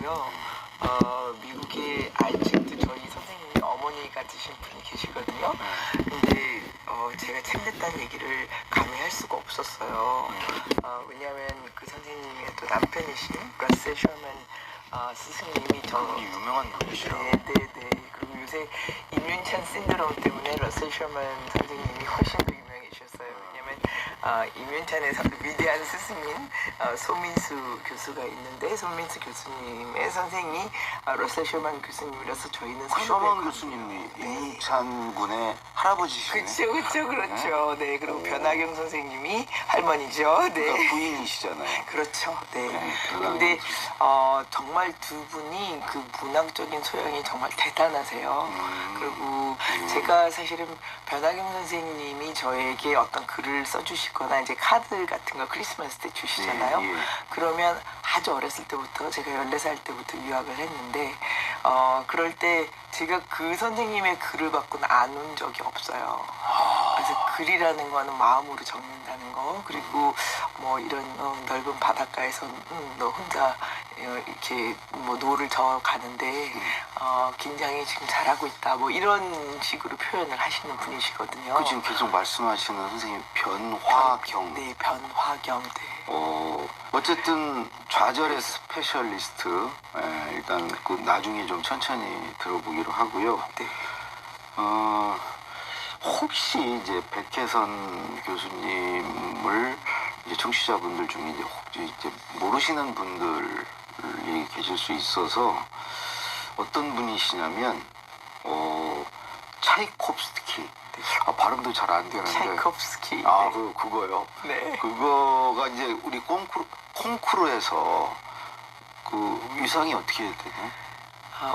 있고요. 미국에 아직도 저희 선생님이 어머니가 되신 분이 계시거든요. 근데 제가 책냈다는 얘기를 감히 할 수가 없었어요. 왜냐하면 그 선생님의 또 남편이신 러셀 셔먼 스승님이 그분이 유명한 분이시라. 네네네. 그리고 요새 임윤찬 신드롬 때문에 러셀 셔먼 선생님이 훨씬 더 유명해지셨어요. 왜냐면 임윤찬의 위대한 스승인 소민수 교수가 있는데, 소민수 교수님의 선생이 러셀 셔먼 교수님이라서 저희는 셔먼 교수님이 임윤찬 군의 할아버지시네. 그렇죠. 네. 그리고 변하경 선생님이 할머니죠. 네. 그러니까 부인이시잖아요. 그렇죠. 네. 네, 근데 정말 두 분이 그 문학적인 소양이 정말 대단하세요. 그리고 제가 사실은 변하경 선생님이 저에게 어떤 글을 써주시거나 이제 카드 같은 거 크리스마스 때 주시잖아요. 예. 그러면 아주 어렸을 때부터, 제가 14살 때부터 유학을 했는데 그럴 때 제가 그 선생님의 글을 받고는 안 온 적이 없어요. 그래서 글이라는 거는 마음으로 적는다는 거, 그리고 뭐 이런 넓은 바닷가에서 너 혼자 이렇게 뭐 노를 저어 가는데 굉장히 지금 잘하고 있다, 뭐 이런 식으로 표현을 하시는 분이시거든요. 그 지금 계속 말씀하시는 선생님 변화경. 네, 변화경. 네. 어쨌든 좌절의 스페셜리스트. 일단 그 나중에 좀 천천히 들어보기로 하고요. 네. 혹시 이제 백혜선 교수님을 이제 청취자분들 중에 이제 모르시는 분들이 계실 수 있어서, 어떤 분이시냐면 차이콥스키. 발음도 잘 안 되는데. 차이콥스키. 아, 네. 그거요. 네. 그거가 이제 우리 콩쿠르에서 그 위상이 어떻게 되나요?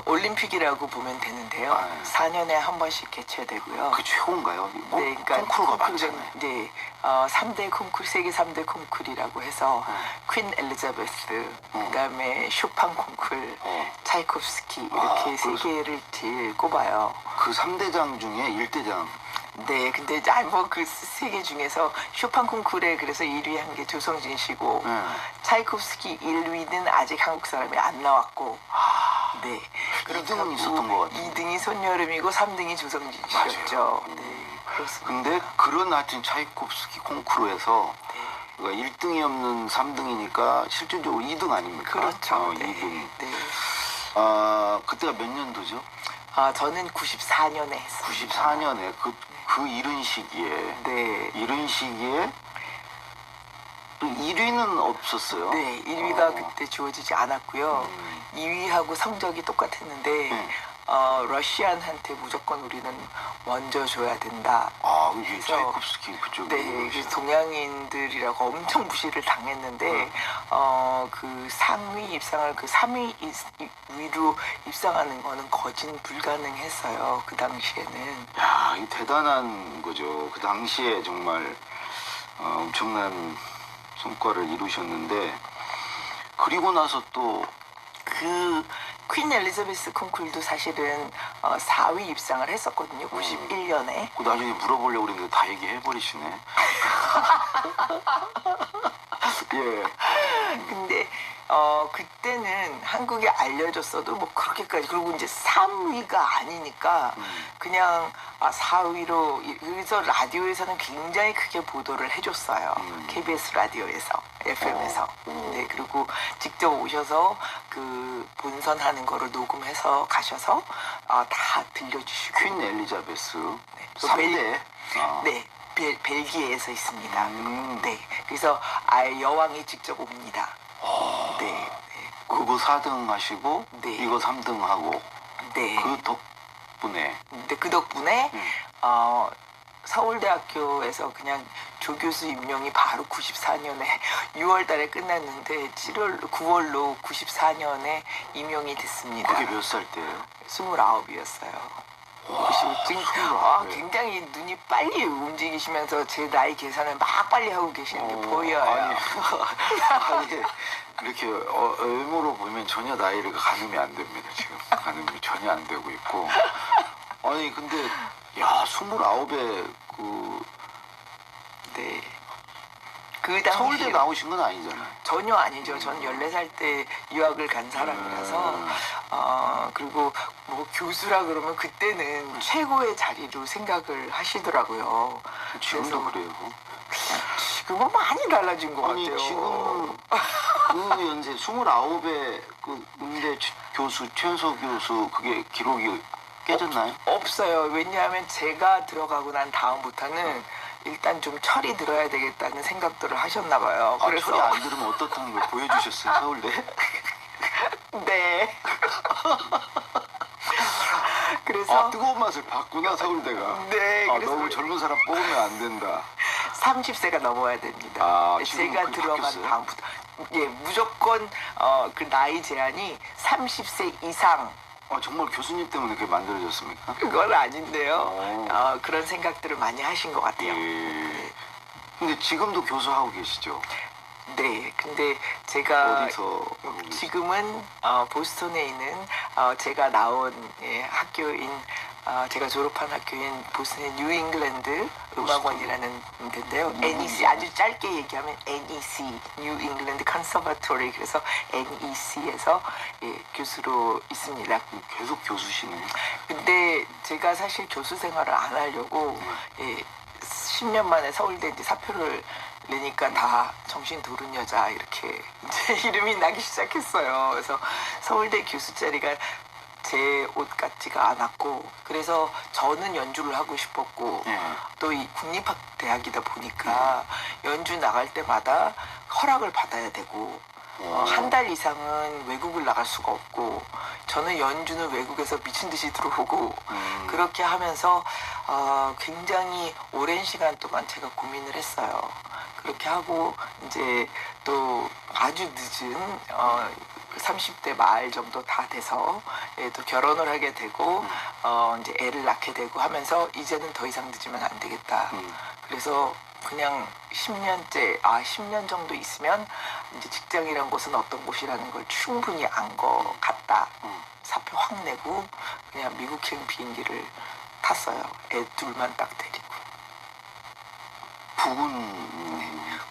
올림픽이라고 보면 되는데요. 네. 4년에 한 번씩 개최되고요. 그 최고인가요? 네, 그러니까 콩쿠르가 많잖아요. 네, 3대 콩쿠르, 세계 3대 콩쿠르라고 해서 퀸 엘리자베스, 그다음에 쇼판 콩쿠르, 차이콥스키, 이렇게 세 개를 제일 꼽아요. 그 3대장 중에 1대장. 네, 근데 뭐 그 세 개 중에서 쇼판 콩쿠르에 그래서 1위 한 게 조성진 씨고, 차이콥스키 1위는 아직 한국 사람이 안 나왔고, 네. 2등은 있었던 것 같아요. 2등이 손여름이고 3등이 조성진 씨였죠. 네, 그렇습니다. 근데 그런 하여튼 차이콥스키 콩쿠르에서 그러니까 1등이 없는 3등이니까 실질적으로 2등 아닙니까? 그렇죠. 네. 2등. 네. 그때가 몇 년도죠? 저는 94년에 했어요. 94년에 그 이른 시기에. 네. 이른 시기에 또 1위는 없었어요. 네, 1위가 그때 주어지지 않았고요. 2위하고 성적이 똑같았는데 러시안한테 무조건 우리는 먼저 줘야 된다. 이게 그래서 차이콥스키 그쪽에. 네, 그래서 동양인들이라고 엄청 무시를 당했는데 그 상위 입상을 그 3위 위로 입상하는 거는 거진 불가능했어요. 그 당시에는. 야, 이 대단한 거죠. 그 당시에 정말 엄청난 성과를 이루셨는데, 그리고 나서 또 그 퀸 엘리자베스 콩쿨도 사실은 4위 입상을 했었거든요. 91년에. 나중에 물어보려고 그랬는데 다 얘기해버리시네. 예. 근데 그때는 한국에 알려졌어도 뭐 그렇게까지, 그리고 이제 3위가 아니니까 그냥 4위로, 그래서 라디오에서는 굉장히 크게 보도를 해줬어요. KBS 라디오에서, FM에서. 네, 그리고 직접 오셔서 그 본선하는 거를 녹음해서 가셔서 다 들려주시고. 퀸 엘리자베스. 네. 3대. 네, 벨기에에서 있습니다. 네, 그래서 아예 여왕이 직접 옵니다. 네. 그거 4등 하시고, 네. 이거 3등 하고. 네. 그 덕분에. 근데 그 덕분에 서울대학교에서 그냥 조교수 임용이 바로 94년에 6월 달에 끝났는데 9월로 94년에 임용이 됐습니다. 그게 몇 살 때예요? 29이었어요. 지금 굉장히 눈이 빨리 움직이시면서 제 나이 계산을 막 빨리 하고 계시는 게 보여요. 아니, 이렇게 외모로 보면 전혀 나이를 가늠이 안 됩니다. 지금 가늠이 전혀 안 되고 있고. 아니 근데 야, 29에 네. 그 당시 서울대 나오신 건 아니잖아요. 전혀 아니죠. 전 14살 때 유학을 간 사람이라서 그리고 뭐 교수라 그러면 그때는 최고의 자리로 생각을 하시더라고요. 지금도 그래서 그래요. 지금은 많이 달라진 것 아니 같아요. 지금 그 연세 29에 그 음대 교수 최연소 교수 그게 기록이 깨졌나요? 없어요. 왜냐하면 제가 들어가고 난 다음부터는 일단 좀 철이 들어야 되겠다는 생각들을 하셨나 봐요. 아, 그래서 소리 안 들으면 어떻다는 걸 보여주셨어요 서울대? 네. 그래서 아 뜨거운 맛을 봤구나 서울대가. 네, 아, 그래서 너무 젊은 사람 뽑으면 안 된다. 30세가 넘어야 됩니다. 아, 네, 지금은 제가 그게 들어간 바뀌었어요? 다음부터 예 무조건 그 나이 제한이 30세 이상. 정말 교수님 때문에 그게 만들어졌습니까? 그건 아닌데요. 오. 그런 생각들을 많이 하신 것 같아요. 예. 근데 지금도 교수하고 계시죠? 네, 근데 제가 어디서 하고 계시죠? 지금은 보스턴에 있는 제가 나온 학교인 제가 졸업한 학교인 보스턴의 뉴잉글랜드 음악원이라는 데인데요. NEC 아주 짧게 얘기하면 NEC 뉴 잉글랜드 컨서버토리 그래서 NEC에서 교수로 있습니다. 계속 교수시네. 근데 제가 사실 교수 생활을 안 하려고 10년 만에 서울대 이제 사표를 내니까 다 정신 도른 여자 이렇게 이제 이름이 나기 시작했어요. 그래서 서울대 교수 자리가 제 옷 같지가 않았고 그래서 저는 연주를 하고 싶었고 또 이 국립학 대학이다 보니까 연주 나갈 때마다 허락을 받아야 되고 한 달 이상은 외국을 나갈 수가 없고 저는 연주는 외국에서 미친 듯이 들어오고 그렇게 하면서 굉장히 오랜 시간 동안 제가 고민을 했어요. 그렇게 하고 이제 또 아주 늦은 30대 말 정도 다 돼서 또 결혼을 하게 되고 이제 애를 낳게 되고 하면서 이제는 더 이상 늦으면 안 되겠다. 그래서 그냥 10년째 10년 정도 있으면 이제 직장이란 곳은 어떤 곳이라는 걸 충분히 안 것 같다. 사표 확 내고 그냥 미국행 비행기를 탔어요. 애 둘만 딱 데리고.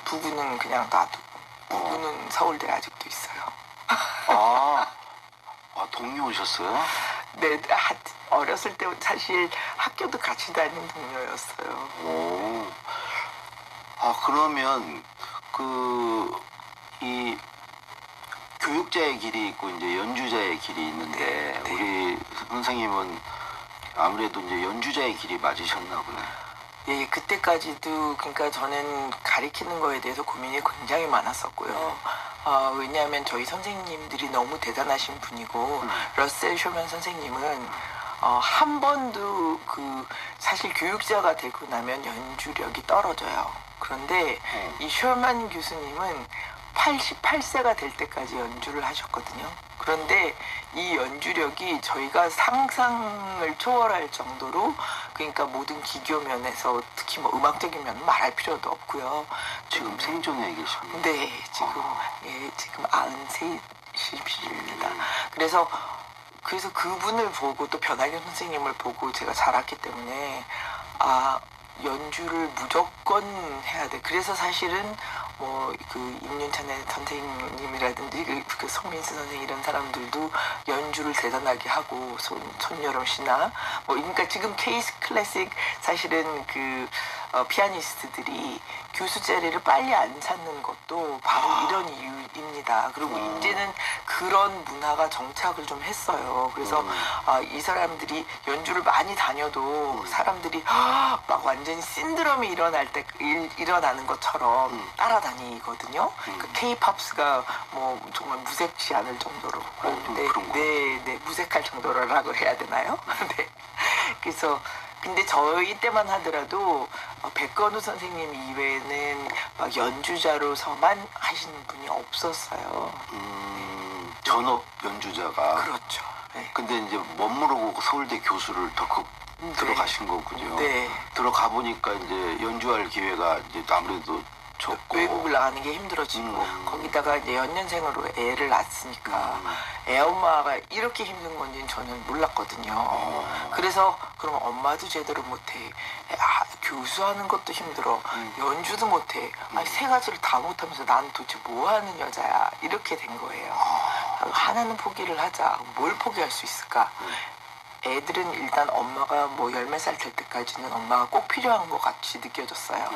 부부는 그냥 놔두고 부부는 서울대 아직도 있어요. 동료 오셨어요? 네, 어렸을 때 사실 학교도 같이 다니는 동료였어요. 오. 그러면 이 교육자의 길이 있고 이제 연주자의 길이 있는데 네. 우리 선생님은 아무래도 이제 연주자의 길이 맞으셨나 보네. 예, 그때까지도 그러니까 저는 가리키는 거에 대해서 고민이 굉장히 많았었고요. 왜냐하면 저희 선생님들이 너무 대단하신 분이고 러셀 쇼맨 선생님은 한 번도 사실 교육자가 되고 나면 연주력이 떨어져요. 그런데 이 쇼맨 교수님은 88세가 될 때까지 연주를 하셨거든요. 그런데 이 연주력이 저희가 상상을 초월할 정도로 그러니까 모든 기교 면에서 특히 뭐 음악적인 면은 말할 필요도 없고요. 지금 생존해 계십니다. 네, 지금 93이십니다. 그래서 그분을 보고 또 변학연 선생님을 보고 제가 자랐기 때문에 연주를 무조건 해야 돼. 그래서 사실은 뭐 임윤찬의 선생님이라든지 그 송민수 선생 이런 사람들도 연주를 대단하게 하고 손여름 씨나 뭐 그러니까 지금 케이스 클래식 사실은 피아니스트들이 교수 자리를 빨리 안 찾는 것도 바로 이런 이유입니다. 그리고 이제는 그런 문화가 정착을 좀 했어요. 그래서 이 사람들이 연주를 많이 다녀도 사람들이 막 완전히 신드롬이 일어나는 것처럼 따라다니거든요. 그 K-팝스가 뭐 정말 무색치 않을 정도로 네, 무색할 정도라고 해야 되나요? 네. 그래서 근데 저희 때만 하더라도 백건우 선생님 이외에는 막 연주자로서만 하시는 분이 없었어요. 전업 연주자가. 그렇죠. 네. 근데 이제 멋모르고 서울대 교수를 덜컥 들어가신 거군요. 네. 들어가 보니까 이제 연주할 기회가 이제 아무래도 좁고. 외국을 나가는 게 힘들어지고 거기다가 이제 연년생으로 애를 낳았으니까 애 엄마가 이렇게 힘든 건지는 저는 몰랐거든요. 그래서 그럼 엄마도 제대로 못해. 교수하는 것도 힘들어. 연주도 못해. 아니, 세 가지를 다 못하면서 나는 도대체 뭐 하는 여자야. 이렇게 된 거예요. 하나는 포기를 하자. 뭘 포기할 수 있을까? 애들은 일단 엄마가 뭐 열 몇 살 될 때까지는 엄마가 꼭 필요한 것 같이 느껴졌어요.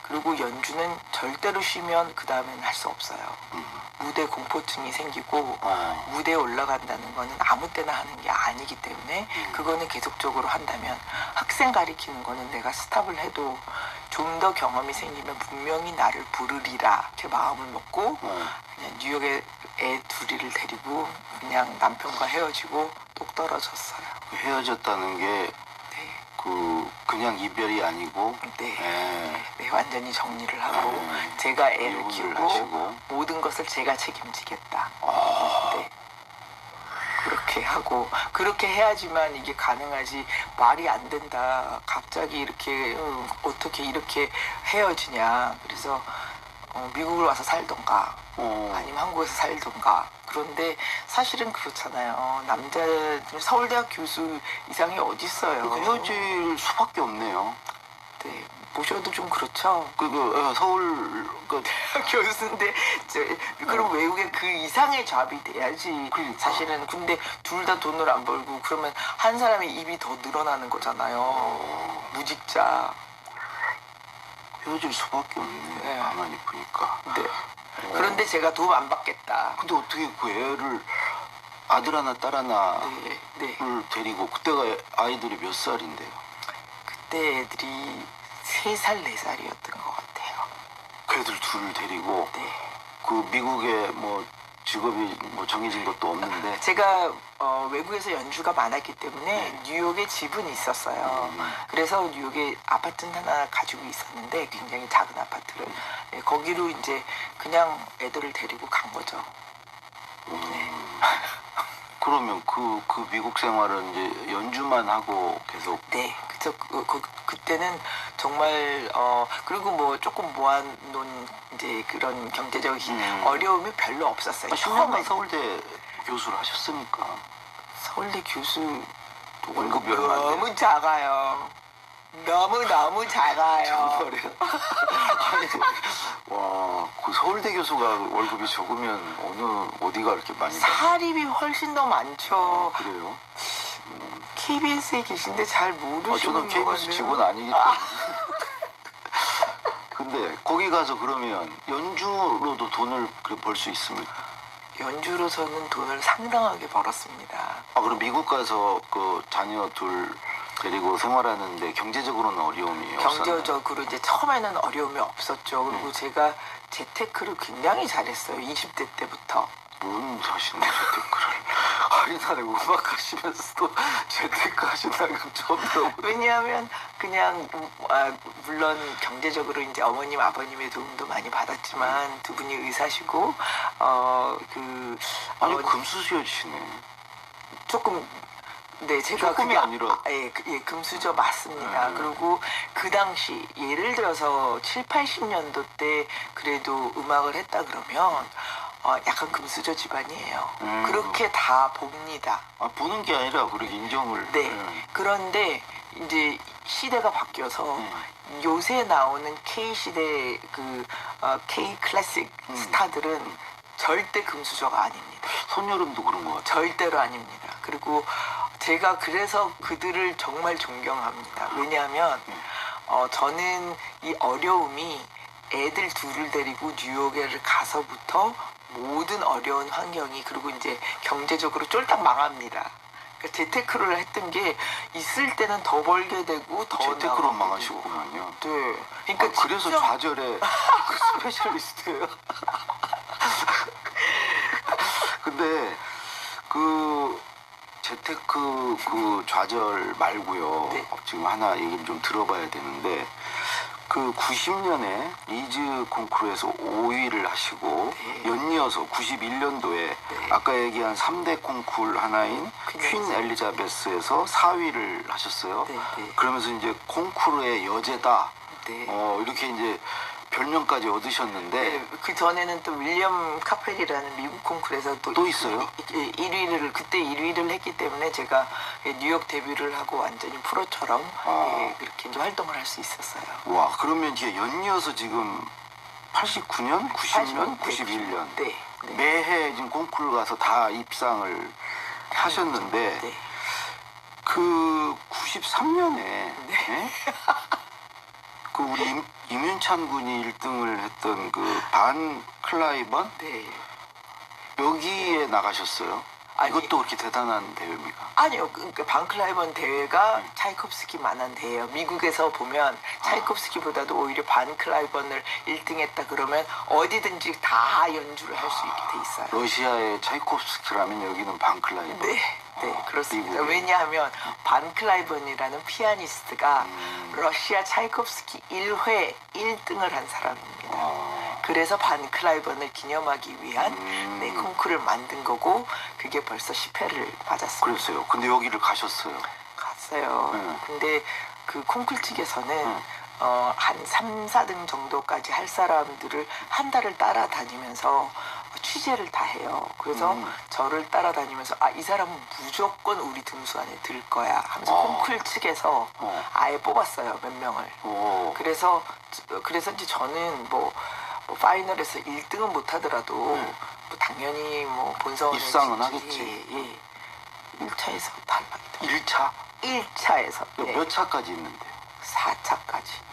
그리고 연주는 절대로 쉬면 그 다음엔 할 수 없어요. 무대 공포증이 생기고 무대에 올라간다는 거는 아무 때나 하는 게 아니기 때문에 그거는 계속적으로 한다면 학생 가리키는 거는 내가 스탑을 해도 좀 더 경험이 생기면 분명히 나를 부르리라 이렇게 마음을 먹고 그냥 뉴욕에 애 둘이를 데리고 그냥 남편과 헤어지고 똑 떨어졌어요. 헤어졌다는 게 그냥 이별이 아니고 네, 완전히 정리를 하고 제가 애를 이혼을 키우고 하시고. 모든 것을 제가 책임지겠다. 네. 그렇게 하고 그렇게 해야지만 이게 가능하지. 말이 안 된다. 갑자기 이렇게 어떻게 이렇게 헤어지냐. 그래서 미국을 와서 살던가 아니면 한국에서 살던가. 그런데 사실은 그렇잖아요. 남자들 서울대학 교수 이상이 어디 있어요. 헤어질 수밖에 없네요. 네, 모셔도 좀 그렇죠. 서울 교수인데 그럼 외국에 그 이상의 잡이 돼야지. 그러니까. 사실은 근데 둘 다 돈을 안 벌고 그러면 한 사람의 입이 더 늘어나는 거잖아요. 무직자. 헤어질 수밖에 없네. 네. 가만히 보니까. 네. 그런데 제가 도움 안 받겠다. 근데 어떻게 그 애를 아들 하나 딸 하나를 네. 데리고 그때가 아이들이 몇 살인데요? 그때 애들이 3살, 4살이었던 것 같아요. 그 애들 둘을 데리고 네. 그 미국에 뭐 직업이 뭐 정해진 것도 없는데 제가 외국에서 연주가 많았기 때문에 뉴욕에 집은 있었어요. 그래서 뉴욕에 아파트는 하나 가지고 있었는데 굉장히 작은 아파트를. 네, 거기로 이제 그냥 애들을 데리고 간 거죠. 그러면 그 미국 생활은 이제 연주만 하고 계속 네, 그래서 그때는 정말 그리고 뭐 조금 모아놓은 이제 그런 경제적인 어려움이 별로 없었어요. 10년간 서울대 교수를 하셨으니까 서울대 교수 월급이 얼마인데? 너무 작아요. 너무 작아요. 정말이야? 아니, 와, 그 서울대 교수가 월급이 적으면 어디가 이렇게 많이 사립이 훨씬 더 많죠. 그래요? KBS에 계신데 잘 모르시는 저는 KBS 직원 아니기 때문에. 근데 거기 가서 그러면 연주로도 돈을 벌 수 있습니까? 연주로서는 돈을 상당하게 벌었습니다. 그럼 미국 가서 그 자녀 둘 데리고 생활하는데 경제적으로는 어려움이 없었나요? 경제적으로 이제 처음에는 어려움이 없었죠. 그리고 제가 재테크를 굉장히 잘했어요. 20대 때부터. 뭔 하시는 재테크를? 아니 나는 음악 하시면서도 재테크 하신다는 건 처음 들어보네. 왜냐하면 그냥 물론 경제적으로 이제 어머님 아버님의 도움도 많이 받았지만 두 분이 의사시고 아니 금수저시네. 조금 네 제가 조금이 그게 아니라 예, 금수저 맞습니다. 그리고 그 당시 예를 들어서 7, 80년도 때 그래도 음악을 했다 그러면 약간 금수저 집안이에요. 그렇게 다 봅니다. 보는 게 아니라 그렇게 인정을. 네. 그런데 이제 시대가 바뀌어서 요새 나오는 K 시대 K 클래식 스타들은 절대 금수저가 아닙니다. 손여름도 그런 것 같아요. 절대로 아닙니다. 그리고 제가 그래서 그들을 정말 존경합니다. 왜냐하면 저는 이 어려움이 애들 둘을 데리고 뉴욕에 가서부터 모든 어려운 환경이 그리고 이제 경제적으로 쫄딱 망합니다. 그러니까 재테크를 했던 게 있을 때는 더 벌게 되고 더 재테크로 나가게 망하셨구만요. 되고. 네. 그러니까 그래서 직접 좌절의 그 스페셜리스트예요. 근데 그 재테크 그 좌절 말고요. 네. 지금 하나 얘기를 좀 들어봐야 되는데 그 90년에 리즈 콩쿠르에서 5위를 하시고 네. 연이어서 91년도에 아까 얘기한 3대 콩쿠르 하나인 퀸 엘리자베스에서 4위를 하셨어요. 네. 그러면서 이제 콩쿠르의 여제다. 네. 이렇게 이제 별명까지 얻으셨는데 네, 그 전에는 또 윌리엄 카펠이라는 미국 콩쿠르에서 또 있어요? 1위를 그때 1위를 했기 때문에 제가 뉴욕 데뷔를 하고 완전히 프로처럼 그렇게 이제 활동을 할 수 있었어요. 와, 그러면 이게 연이어서 지금 89년, 90년, 91년 네. 네. 매해 지금 콩쿠르 가서 다 입상을 하셨는데 네. 그 93년에 그 우리 임윤찬 군이 1등을 했던 그 반 클라이번 네. 여기에 나가셨어요. 아니, 이것도 그렇게 대단한 대회입니까? 아니요. 그러니까 반클라이번 대회가 차이콥스키만한 대회예요. 미국에서 보면 차이콥스키보다도 오히려 반클라이번을 1등했다 그러면 어디든지 다 연주를 할 수 있게 돼 있어요. 러시아의 차이콥스키라면 여기는 반 클라이번. 네, 네, 그렇습니다. 미국에. 왜냐하면 반 클라이번이라는 피아니스트가 러시아 차이콥스키 1회 1등을 한 사람입니다. 그래서 반 클라이번을 기념하기 위한 네, 콩쿠르를 만든 거고 그게 벌써 10회를 맞았습니다. 그랬어요. 근데 여기를 가셨어요. 갔어요. 네. 근데 그 콩쿠르 측에서는 한 3, 4등 정도까지 할 사람들을 한 달을 따라다니면서 취재를 다 해요. 그래서 저를 따라다니면서 이 사람은 무조건 우리 등수 안에 들 거야 하면서 콩쿠르 측에서 아예 뽑았어요. 몇 명을. 그래서 이제 저는 뭐 파이널에서 1등은 못 하더라도 뭐 당연히 뭐 본선에 입상은 하겠지. 예. 1차에서 탈락이다. 1차? 1차에서 몇 차까지 있는데? 4차까지.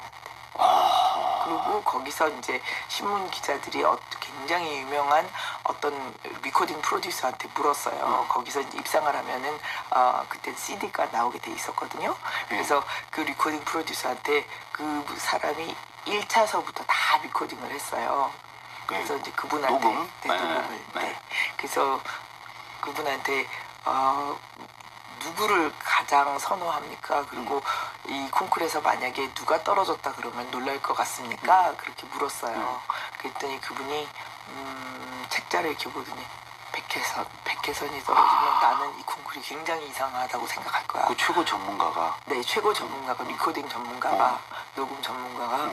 그리고 거기서 이제 신문 기자들이 굉장히 유명한 어떤 리코딩 프로듀서한테 물었어요. 거기서 이제 입상을 하면은 그때 CD가 나오게 돼 있었거든요. 그래서 그 리코딩 프로듀서한테 그 사람이 1차서부터 다 리코딩을 했어요. 그래서 이제 그분한테 녹음? 녹음을. 네. 그래서 그분한테 누구를 가장 선호합니까? 그리고 이 콩쿠르에서 만약에 누가 떨어졌다 그러면 놀랄 것 같습니까? 그렇게 물었어요. 그랬더니 그분이 책자를 이렇게 보더니 백혜선이 떨어지면 나는 이 콩쿠르이 굉장히 이상하다고 생각할 거야. 그 최고 전문가가. 네, 최고 전문가가 리코딩 전문가가 녹음 전문가가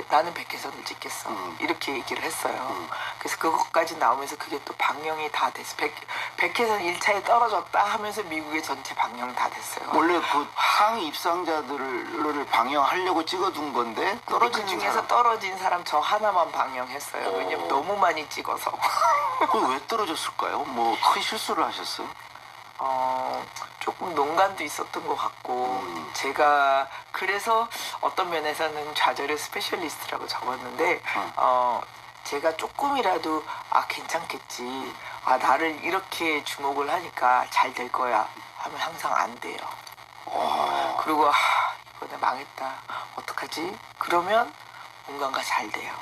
나는 백혜선을 찍겠어. 이렇게 얘기를 했어요. 그래서 그것까지 나오면서 그게 또 방영이 다 됐어. 백혜선 1차에 떨어졌다 하면서 미국의 전체 방영 다 됐어요. 원래 그 상위 입상자들을 방영하려고 찍어둔 건데 떨어진 중에서 떨어진 사람 저 하나만 방영했어요. 왜냐면 너무 많이 찍어서. 왜 떨어졌을까요? 뭐 큰 실수를 하셨어요? 조금 농간도 있었던 것 같고 제가 그래서 어떤 면에서는 좌절의 스페셜리스트라고 적었는데 제가 조금이라도 괜찮겠지 나를 이렇게 주목을 하니까 잘 될 거야 하면 항상 안 돼요. 그리고 이번에 망했다 어떡하지? 그러면 뭔가가 잘 돼요.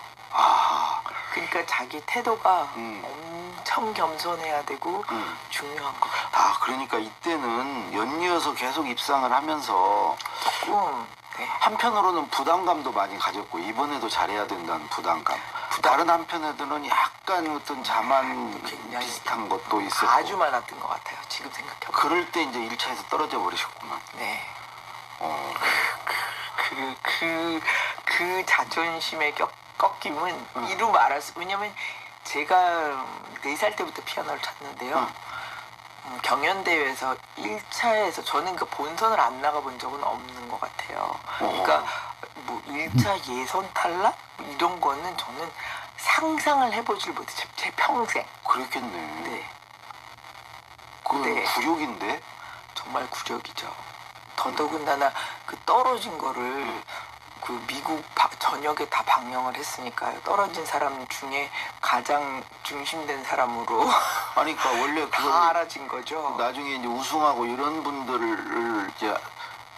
그러니까 자기 태도가 엄청 겸손해야 되고 중요한 것 같아요. 그러니까 이때는 연이어서 계속 입상을 하면서 조금 한편으로는 부담감도 많이 가졌고 이번에도 잘해야 된다는 부담감. 다른 한편에는 약간 어떤 자만 굉장히 비슷한 것도 있었고 아주 많았던 것 같아요. 지금 생각해보면. 그럴 때 이제 1차에서 떨어져 버리셨구만. 네. 그 자존심의 꺾임은 이루 말할 수. 왜냐면 제가 4살 때부터 피아노를 쳤는데요. 경연대회에서 1차에서 저는 그 본선을 안 나가본 적은 없는 것 같아요. 그러니까 뭐 1차 예선 탈락 이런 거는 저는 상상을 해보질 못했어요. 제 평생. 그랬겠네. 네. 그건 네. 굴욕인데? 정말 굴욕이죠. 더더군다나 그 떨어진 거를 그 미국 전역에 다 방영을 했으니까요. 떨어진 사람 중에 가장 중심된 사람으로 아니 그러니까 원래 그걸 다 알아진 거죠. 나중에 이제 우승하고 이런 분들을 이제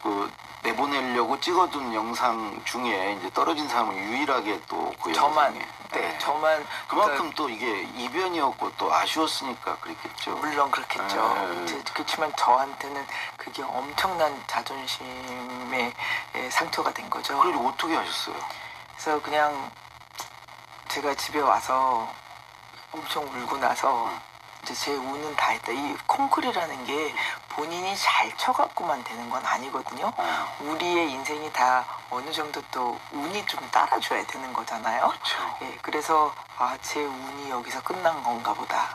그 내보내려고 찍어둔 영상 중에 이제 떨어진 사람은 유일하게 또 그 저만 영상에. 저만 그만큼 그러니까 또 이게 이변이었고 또 아쉬웠으니까 그랬겠죠. 물론 그렇겠죠. 네. 그렇지만 저한테는 그게 엄청난 자존심의 상처가 된 거죠. 그리고 어떻게 하셨어요? 그래서 그냥 제가 집에 와서 엄청 울고 나서 이제 제 운은 다 했다. 이 콩쿠르라는 게 본인이 잘 쳐갖고만 되는 건 아니거든요. 우리의 인생이 다 어느 정도 또 운이 좀 따라줘야 되는 거잖아요. 그렇죠. 예, 그래서 제 운이 여기서 끝난 건가 보다.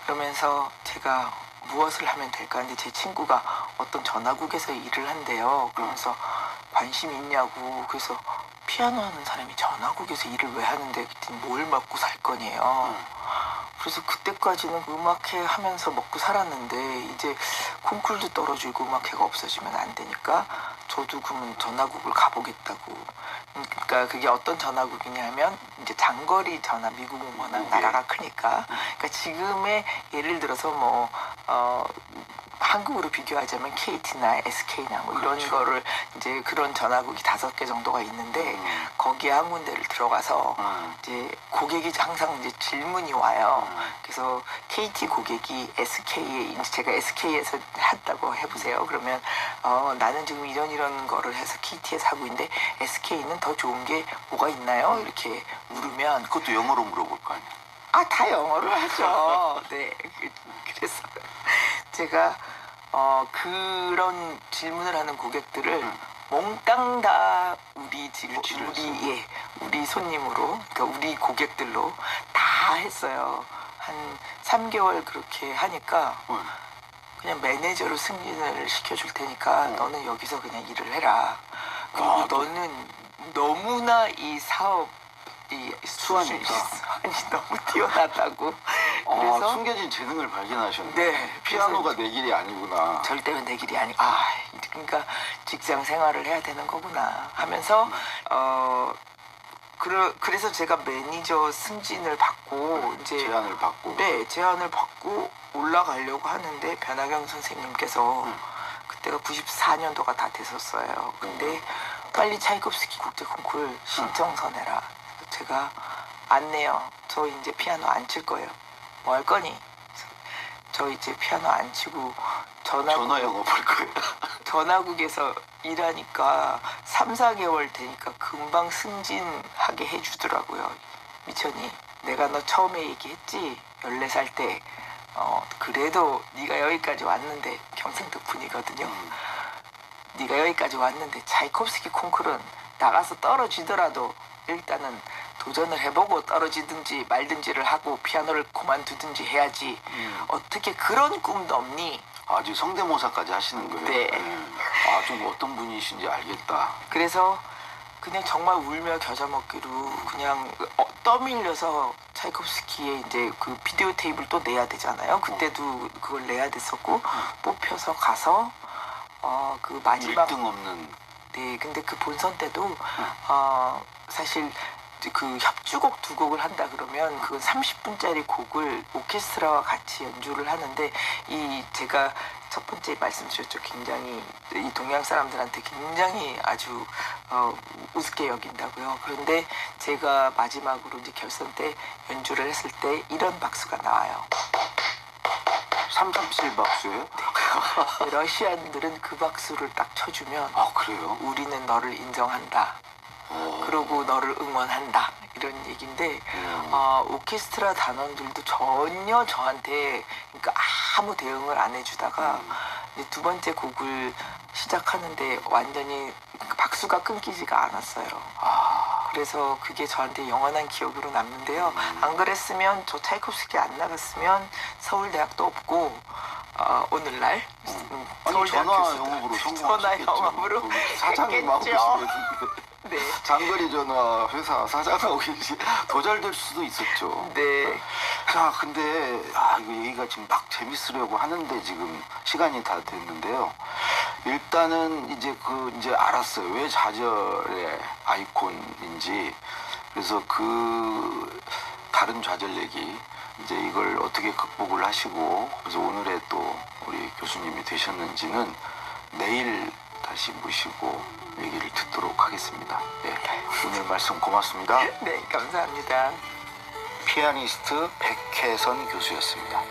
그러면서 제가 무엇을 하면 될까 하는데 제 친구가 어떤 전화국에서 일을 한대요. 그러면서 관심 있냐고. 그래서 피아노 하는 사람이 전화국에서 일을 왜 하는데 그랬더니 뭘 먹고 살 거네요. 그래서 그때까지는 음악회 하면서 먹고 살았는데 이제 콩쿨도 떨어지고 음악회가 없어지면 안 되니까 저도 그러면 전화국을 가보겠다고. 그러니까 그게 어떤 전화국이냐면 이제 장거리 전화, 미국은 워낙 나라가 크니까. 그러니까 지금의 예를 들어서 뭐 한국으로 비교하자면 KT나 SK나 뭐 이런 그렇죠. 거를 이제 그런 전화국이 5개 정도가 있는데 거기에 한 군데를 들어가서 이제 고객이 항상 이제 질문이 와요. 그래서 KT 고객이 SK에 이제 제가 SK에서 했다고 해보세요. 그러면 나는 지금 이런 거를 해서 KT에서 하고 있는데 SK는 더 좋은 게 뭐가 있나요? 이렇게 물으면 그것도 영어로 물어볼 거 아니야. 다 영어로 하죠. 네. 그래서 제가 그런 질문을 하는 고객들을 몽땅 다 우리 우리 손님으로, 그러니까 우리 고객들로 다 했어요. 한 3개월 그렇게 하니까 그냥 매니저로 승진을 시켜줄 테니까 너는 여기서 그냥 일을 해라. 그리고 너는 너무나 이 사업 수완이 너무 뛰어나다고. 그래서 숨겨진 재능을 발견하셨네. 네, 피아노가 내 길이 아니구나. 절대로 내 길이 아니. 그러니까 직장 생활을 해야 되는 거구나 하면서 그래서 제가 매니저 승진을 받고 이제 제안을 받고. 네, 제안을 받고 올라가려고 하는데 변하경 선생님께서 그때가 94년도가 다 됐었어요. 근데 빨리 차이콥스키 국제 콩쿠르 신청서 내라. 제가 안 내요. 저 이제 피아노 안 칠 거예요. 뭐 할 거니? 저 이제 피아노 안 치고 전화 영업할 거예요. 전화국에서 일하니까 3, 4개월 되니까 금방 승진하게 해주더라고요. 미천이, 내가 너 처음에 얘기했지? 14살 때 그래도 네가 여기까지 왔는데, 경상 덕분이거든요. 네가 여기까지 왔는데 차이콥스키 콩쿠르는 나가서 떨어지더라도 일단은 도전을 해보고 떨어지든지 말든지를 하고 피아노를 그만두든지 해야지. 어떻게 그런 꿈도 없니? 아주 성대모사까지 하시는 거예요. 네. 좀 어떤 분이신지 알겠다. 그래서 그냥 정말 울며 겨자 먹기로 그냥 떠밀려서 차이콥스키의 이제 그 비디오 테이프를 또 내야 되잖아요. 그때도 그걸 내야 됐었고 뽑혀서 가서 그 마지막 1등 없는. 네, 근데 그 본선 때도 사실 그 협주곡 2곡을 한다 그러면 그건 30분짜리 곡을 오케스트라와 같이 연주를 하는데 제가 첫 번째 말씀드렸죠. 굉장히 이 동양 사람들한테 굉장히 아주 우습게 여긴다고요. 그런데 제가 마지막으로 이제 결선 때 연주를 했을 때 이런 박수가 나와요. 337 박수예요? 러시안들은 그 박수를 딱 쳐주면 그래요? 우리는 너를 인정한다. 그러고 너를 응원한다. 이런 얘기인데 오케스트라 단원들도 전혀 저한테 그러니까 아무 대응을 안 해주다가 이제 두 번째 곡을 시작하는데 완전히 박수가 끊기지가 않았어요. 그래서 그게 저한테 영원한 기억으로 남는데요. 안 그랬으면 저 차이콥스키 안 나갔으면 서울대학도 없고 오늘날 전화 영업으로 전화 영업으로 사장님 하고 했겠죠. 계시는데. 네. 장거리 전화 회사 사장하고 계시 더 잘 될 수도 있었죠. 네. 자, 근데 이거 얘기가 지금 막 재밌으려고 하는데 지금 시간이 다 됐는데요. 일단은 이제 알았어요. 왜 좌절의 아이콘인지. 그래서 그 다른 좌절 얘기 이제 이걸 어떻게 극복을 하시고 그래서 오늘의 또 우리 교수님이 되셨는지는 내일 다시 모시고 얘기를 듣도록 하겠습니다. 네, 오늘 말씀 고맙습니다. 네, 감사합니다. 피아니스트 백혜선 교수였습니다.